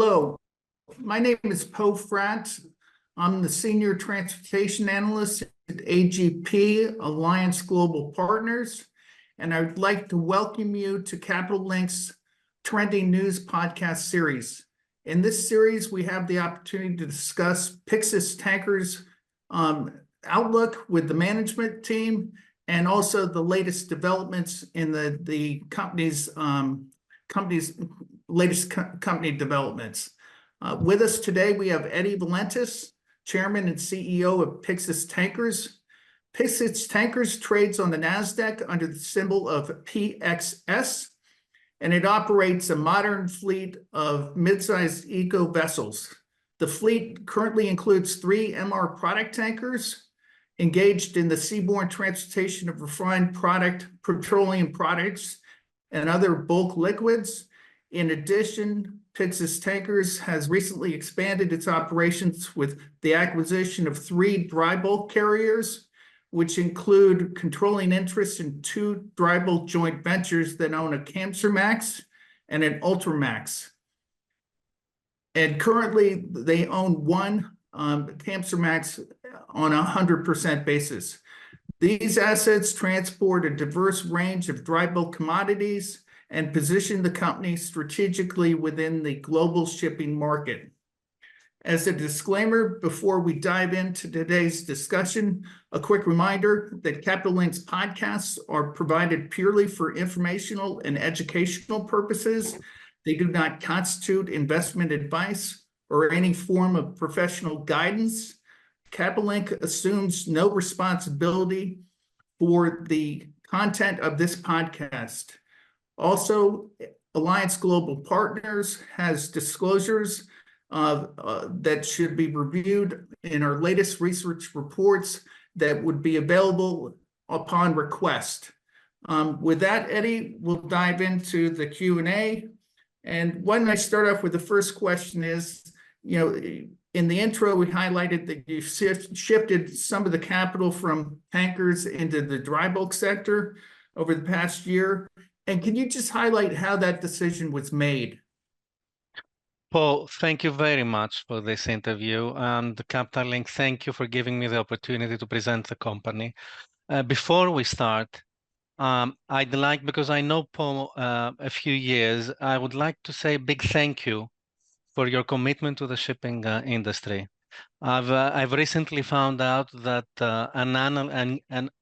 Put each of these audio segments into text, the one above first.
Hello, my name is Fratt. I'm the Senior Transportation Analyst at AGP, Alliance Global Partners, and I'd like to welcome you to Capital Link's Trending News podcast series. In this series, we have the opportunity to discuss Pyxis Tankers' outlook with the management team and also the latest developments in the company's latest company developments. With us today, we have Valentis, Chairman and CEO of Pyxis Tankers. Pyxis Tankers trades on the NASDAQ under the symbol of PXS, and it operates a modern fleet of mid-sized eco vessels. The fleet currently includes 3 MR product tankers engaged in the seaborne transportation of refined product, petroleum products, and other bulk liquids. In addition, Pyxis Tankers has recently expanded its operations with the acquisition of 3 dry bulk carriers, which include controlling interests in 2 dry bulk joint ventures that own a Kamsarmax and an Ultramax. And currently, they own 1 Kamsarmax on a 100% basis. These assets transport a diverse range of dry bulk commodities and position the company strategically within the global shipping market. As a disclaimer, before we dive into today's discussion, a quick reminder that Capital Link's podcasts are provided purely for informational and educational purposes. They do not constitute investment advice or any form of professional guidance. Capital Link assumes no responsibility for the content of this podcast. Also, Alliance Global Partners has disclosures that should be reviewed in our latest research reports that would be available upon request. With that, Eddie, we'll dive into the Q&A. And why don't I start off with the first question is, in the intro, we highlighted that you shifted some of the capital from tankers into the dry bulk sector over the past year. And can you just highlight how that decision was made? Paul, thank you very much for this interview. And Capital Link, thank you for giving me the opportunity to present the company. Before we start, I'd like, because I know Paul a few years, I would like to say a big thank you for your commitment to the shipping industry. I've recently found out that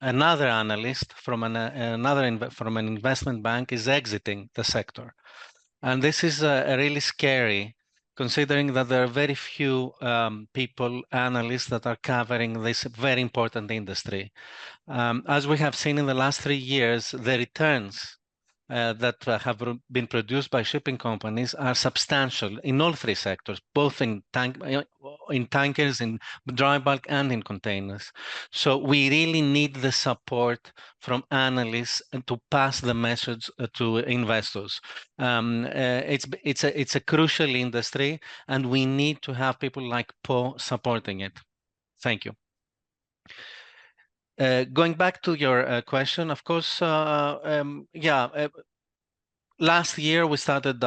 another analyst from an investment bank is exiting the sector, and this is really scary, considering that there are very few analysts that are covering this very important industry. As we have seen in the last 3 years, the returns that have been produced by shipping companies are substantial in all 3 sectors, both in tankers, in dry bulk, and in containers. So we really need the support from analysts to pass the message to investors. It's a crucial industry, and we need to have people like Paul supporting it. Thank you. Going back to your question, of course, last year we started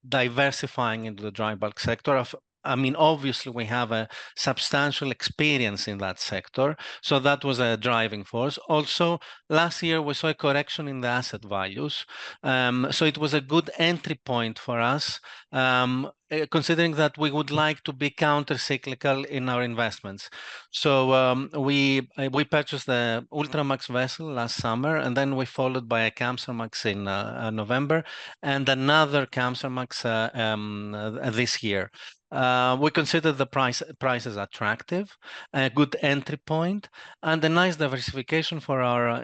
diversifying into the dry bulk sector. Obviously, we have a substantial experience in that sector, so that was a driving force. Also, last year we saw a correction in the asset values, so it was a good entry point for us, considering that we would like to be counter-cyclical in our investments. So we purchased the Ultramax vessel last summer, and then we followed by a Kamsarmax in November, and another Kamsarmax this year. We consider the prices attractive, a good entry point, and a nice diversification for our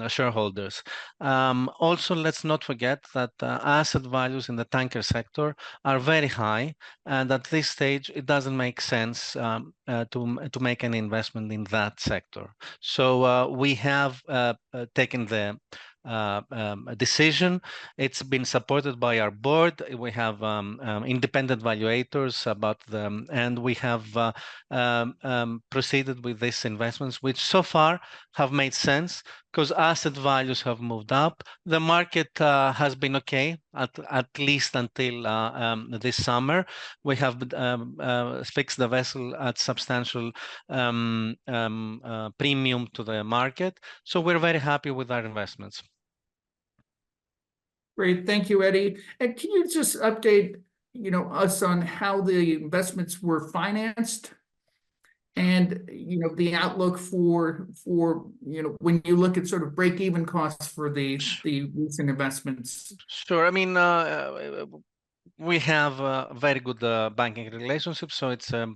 shareholders. Also, let's not forget that asset values in the tanker sector are very high, and at this stage, it doesn't make sense to make an investment in that sector. So we have taken the decision. It's been supported by our board. We have independent valuators about them, and we have proceeded with these investments, which so far have made sense because asset values have moved up. The market has been okay, at least until this summer. We have fixed the vessel at substantial premium to the market. So we're very happy with our investments. Great, thank you, Eddie. And can you just update, us on how the investments were financed? And, the outlook for, when you look at sort of break-even costs for the recent investments. Sure. I mean, we have a very good banking relationship, so it's a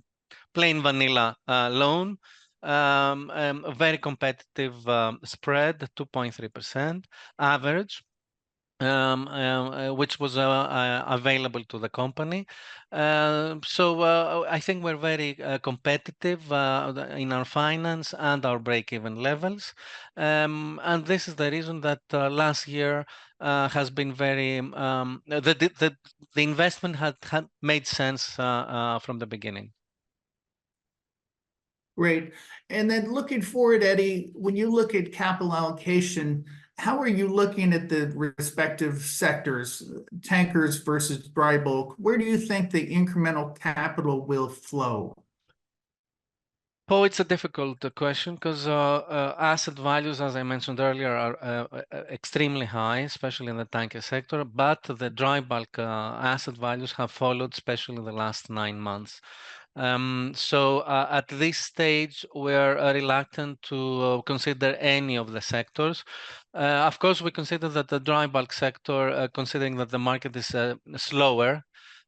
plain vanilla loan, a very competitive spread, 2.3% average. Which was available to the company. So I think we're very competitive in our finance and our break-even levels. And this is the reason that last year has been very, the investment had made sense from the beginning. Great. And then looking forward, Eddie, when you look at capital allocation, how are you looking at the respective sectors, tankers versus dry bulk? Where do you think the incremental capital will flow? Oh, it's a difficult question because asset values, as I mentioned earlier, are extremely high, especially in the tanker sector. But the dry bulk asset values have followed, especially in the last 9 months. So at this stage, we're reluctant to consider any of the sectors. Of course, we consider that the dry bulk sector, considering that the market is slower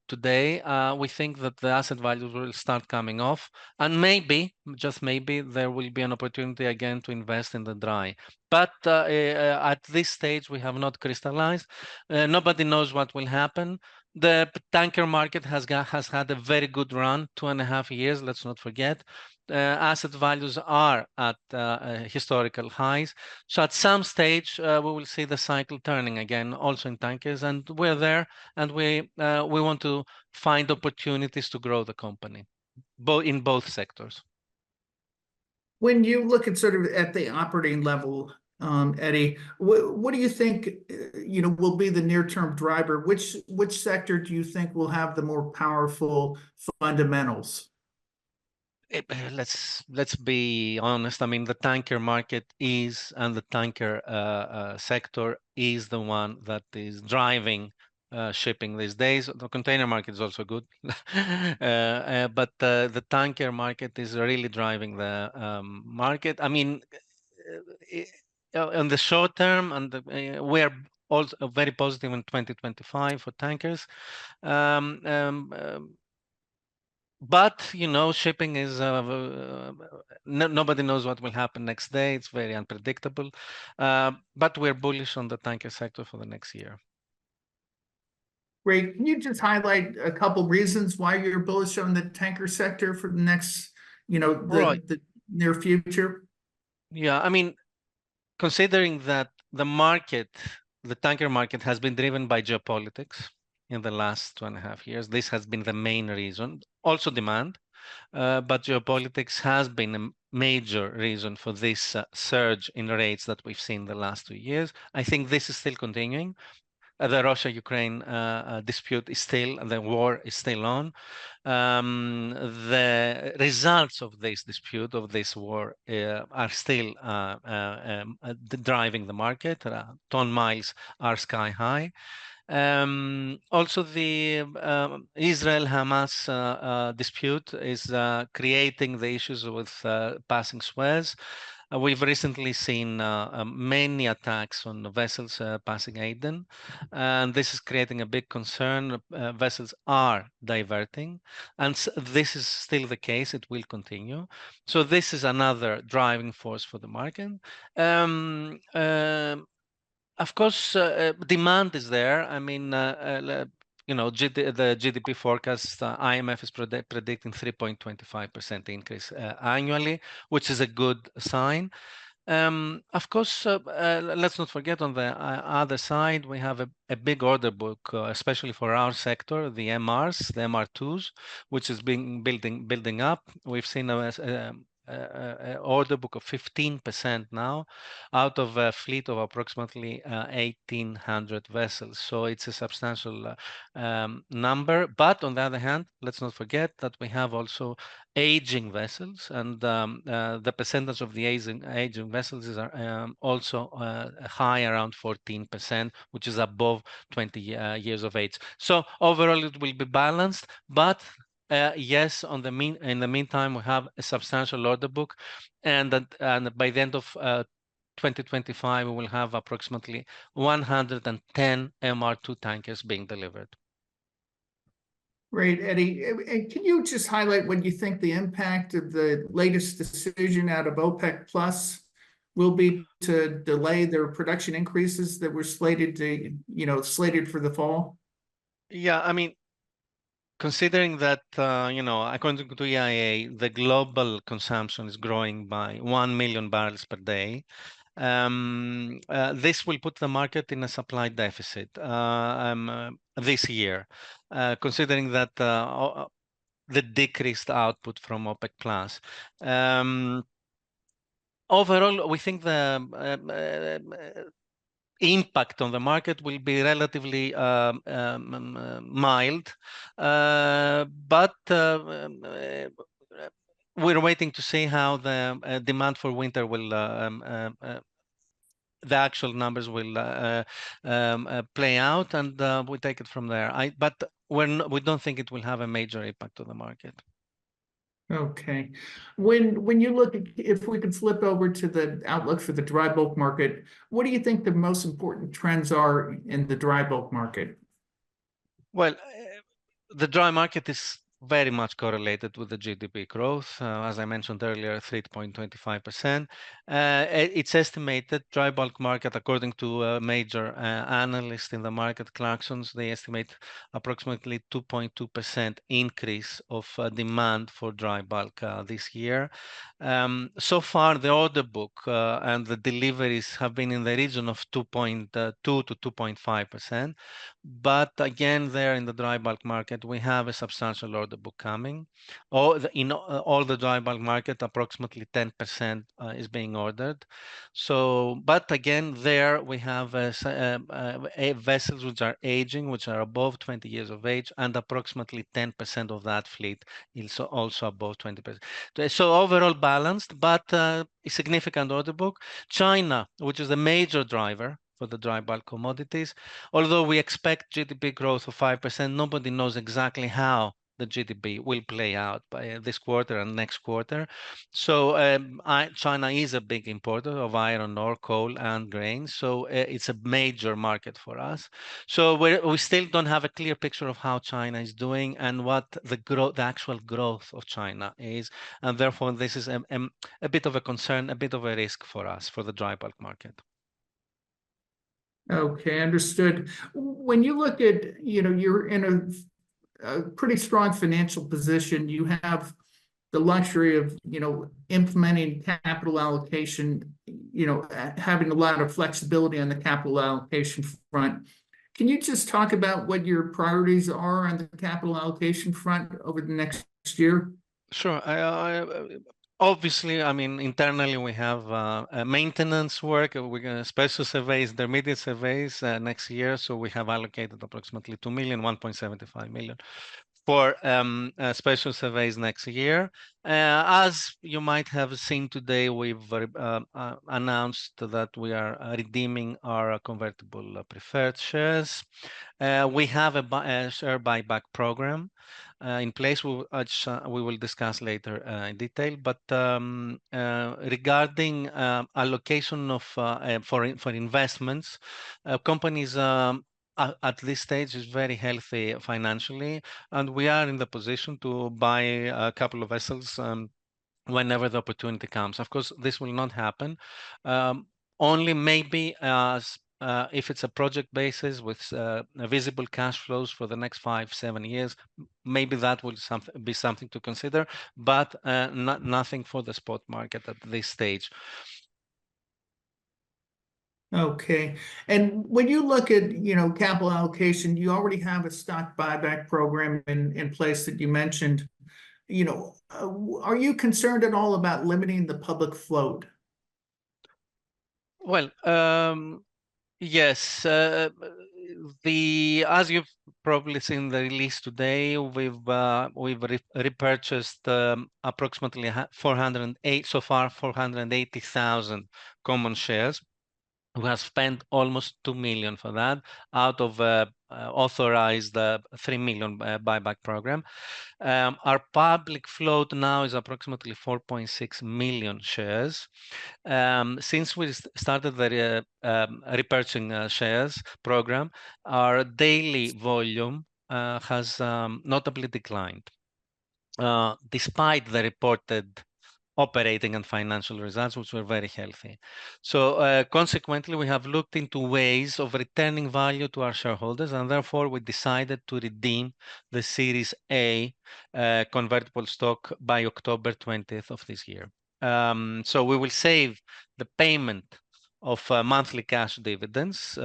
today, we think that the asset values will start coming off, and maybe, just maybe, there will be an opportunity again to invest in the dry. But at this stage, we have not crystallized. Nobody knows what will happen. The tanker market has had a very good run, 2.5 years, let's not forget. Asset values are at historical highs. So at some stage, we will see the cycle turning again, also in tankers, and we're there, and we want to find opportunities to grow the company, in both sectors. When you look at sort of at the operating level, Eddie, what do you think, will be the near-term driver? Which sector do you think will have the more powerful fundamentals? Let's be honest. I mean, the tanker market is, and the tanker sector is the one that is driving shipping these days. The container market is also good, but the tanker market is really driving the market. I mean, in the short term, and we're also very positive in 2025 for tankers. But shipping is nobody knows what will happen next day. It's very unpredictable. But we're bullish on the tanker sector for the next year. Great. Can you just highlight a couple reasons why you're bullish on the tanker sector for the next, Right. the near future? Yeah, I mean, considering that the tanker market has been driven by geopolitics in the last 2.5 years, this has been the main reason. Also demand, but geopolitics has been a major reason for this surge in rates that we've seen the last 2 years. I think this is still continuing. The Russia-Ukraine dispute is still, the war is still on. The results of this dispute, of this war, are still driving the market. Ton miles are sky high. Also, the Israel-Hamas dispute is creating the issues with passing Suez. We've recently seen many attacks on vessels passing Aden, and this is creating a big concern. Vessels are diverting, and this is still the case. It will continue. So this is another driving force for the market. Of course, demand is there. I mean, the GDP forecast, IMF is predicting 3.25% increase annually, which is a good sign. Of course, let's not forget on the other side, we have a big order book, especially for our sector, the MRs, the MR2s, which is being building up. We've seen a order book of 15% now, out of a fleet of approximately 1,800 vessels. So it's a substantial number. But on the other hand, let's not forget that we have also aging vessels, and the percentage of the aging vessels is also high, around 14%, which is above 20 years of age. So overall, it will be balanced, but yes, in the meantime, we have a substantial order book, and by the end of 2025, we will have approximately 110 MR2 tankers being delivered. Great, Eddie. And can you just highlight what you think the impact of the latest decision out of OPEC Plus will be to delay their production increases that were slated for the fall? Yeah, I mean, considering that, according to EIA, the global consumption is growing by 1 million barrels per day, this will put the market in a supply deficit this year, considering that the decreased output from OPEC Plus. Overall, we think the impact on the market will be relatively mild, but we're waiting to see how the demand for winter will, the actual numbers will play out, and we take it from there. But we don't think it will have a major impact on the market. Okay. When you look at, if we could flip over to the outlook for the dry bulk market, what do you think the most important trends are in the dry bulk market? Well, the dry market is very much correlated with the GDP growth. As I mentioned earlier, 3.25%. It's estimated dry bulk market, according to a major analyst in the market, Clarksons, they estimate approximately 2.2% increase of demand for dry bulk this year. So far, the order book and the deliveries have been in the region of 2.2 to 2.5%. But again, there in the dry bulk market, we have a substantial order book coming. In all the dry bulk market, approximately 10% is being ordered. So, but again, there we have vessels which are aging, which are above 20 years of age, and approximately 10% of that fleet is also above 20%. So overall balanced, but a significant order book. China, which is a major driver for the dry bulk commodities. Although we expect GDP growth of 5%, nobody knows exactly how the GDP will play out by this quarter and next quarter. So China is a big importer of iron ore, coal, and grains. So it's a major market for us. So we still don't have a clear picture of how China is doing and what the actual growth of China is. And therefore, this is a bit of a concern, a bit of a risk for us, for the dry bulk market. Okay, understood. When you look at, you're in a pretty strong financial position. You have the luxury of, implementing capital allocation, having a lot of flexibility on the capital allocation front. Can you just talk about what your priorities are on the capital allocation front over the next year? Sure. Obviously, I mean, internally we have maintenance work. We're going to special surveys, intermediate surveys next year. So we have allocated approximately 2 million, 1.75 million for special surveys next year. As you might have seen today, we've announced that we are redeeming our convertible preferred shares. We have a share buyback program in place, which we will discuss later in detail. But regarding allocation of for investments, companies at this stage is very healthy financially, and we are in the position to buy a couple of vessels whenever the opportunity comes. Of course, this will not happen. Only maybe if it's a project basis with visible cash flows for the next 5-7 years, maybe that will be something to consider, but nothing for the spot market at this stage. Okay. And when you look at, capital allocation, you already have a stock buyback program in place that you mentioned. Are you concerned at all about limiting the public float? Well, yes. As you've probably seen the release today, we've repurchased approximately 480,000 common shares. We have spent almost 2 million for that out of authorized 3 million buyback program. Our public float now is approximately 4.6 million shares. Since we started the repurchasing shares program, our daily volume has notably declined, despite the reported operating and financial results, which were very healthy. So consequently, we have looked into ways of returning value to our shareholders, and therefore we decided to redeem the Series A convertible stock by October 20th of this year. So we will save the payment of monthly cash dividends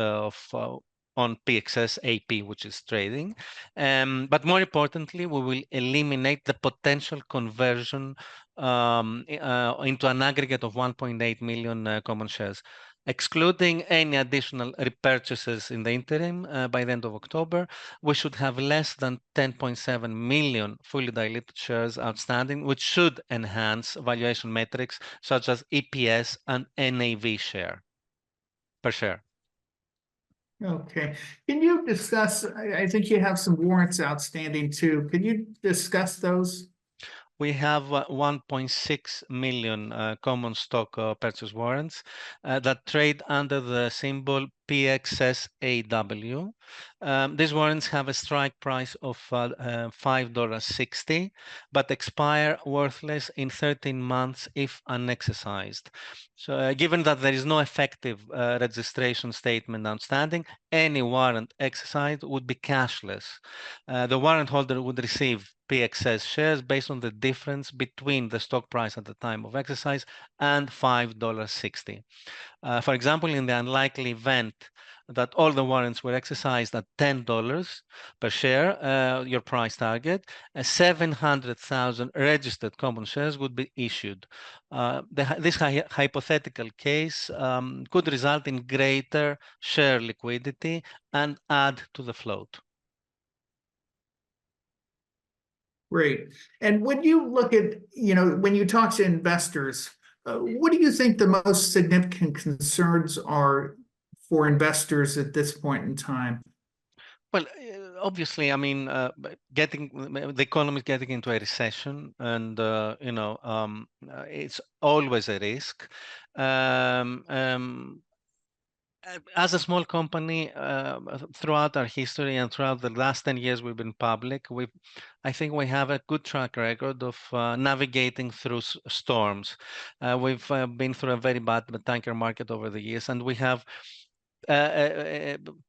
on PXS AP, which is trading. But more importantly, we will eliminate the potential conversion into an aggregate of 1.8 million common shares. Excluding any additional repurchases in the interim, by the end of October, we should have less than 10.7 million fully diluted shares outstanding, which should enhance valuation metrics such as EPS and NAV per share. Okay. Can you discuss, I think you have some warrants outstanding too. Can you discuss those? We have 1.6 million common stock purchase warrants that trade under the symbol PXSAW. These warrants have a strike price of $5.60, but expire worthless in 13 months if unexercised. So given that there is no effective registration statement outstanding, any warrant exercised would be cashless. The warrant holder would receive PXS shares based on the difference between the stock price at the time of exercise and $5.60. For example, in the unlikely event that all the warrants were exercised at $10 per share, your price target, 700,000 registered common shares would be issued. This hypothetical case could result in greater share liquidity and add to the float. Great. And when you look at, when you talk to investors, what do you think the most significant concerns are for investors at this point in time? Well, obviously, I mean, the economy is getting into a recession, and it's always a risk. As a small company, throughout our history and throughout the last 10 years we've been public, I think we have a good track record of navigating through storms. We've been through a very bad tanker market over the years, and we have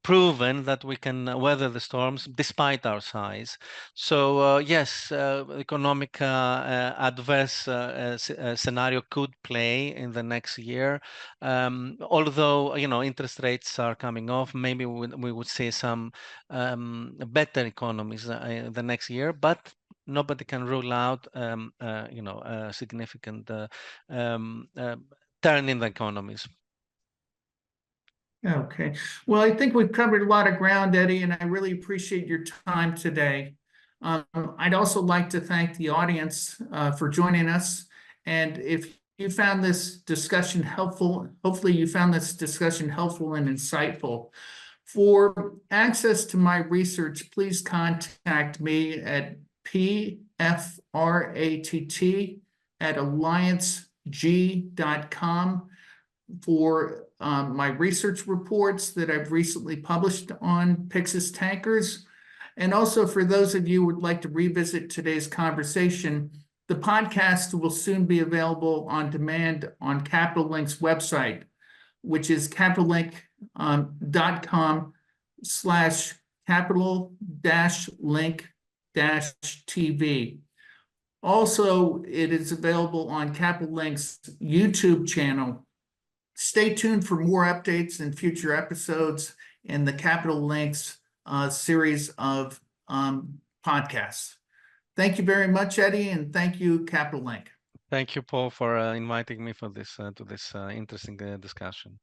proven that we can weather the storms despite our size. So yes, economic adverse scenario could play in the next year. Although interest rates are coming off, maybe we would see some better economies the next year, but nobody can rule out a significant turn in the economies. Okay. Well, I think we've covered a lot of ground, Eddie, and I really appreciate your time today. I'd also like to thank the audience for joining us. And if you found this discussion helpful, hopefully you found this discussion helpful and insightful. For access to my research, please contact me at pfratt@allianceg.com for my research reports that I've recently published on Pyxis tankers. And also for those of you who would like to revisit today's conversation, the podcast will soon be available on demand on Capital Link's website, which is capitallink.com/capital-link-tv. Also, it is available on Capital Link's YouTube channel. Stay tuned for more updates and future episodes in the Capital Links series of podcasts. Thank you very much, Eddie, and thank you, Capital Link. Thank you, Paul, for inviting me for this to this interesting discussion.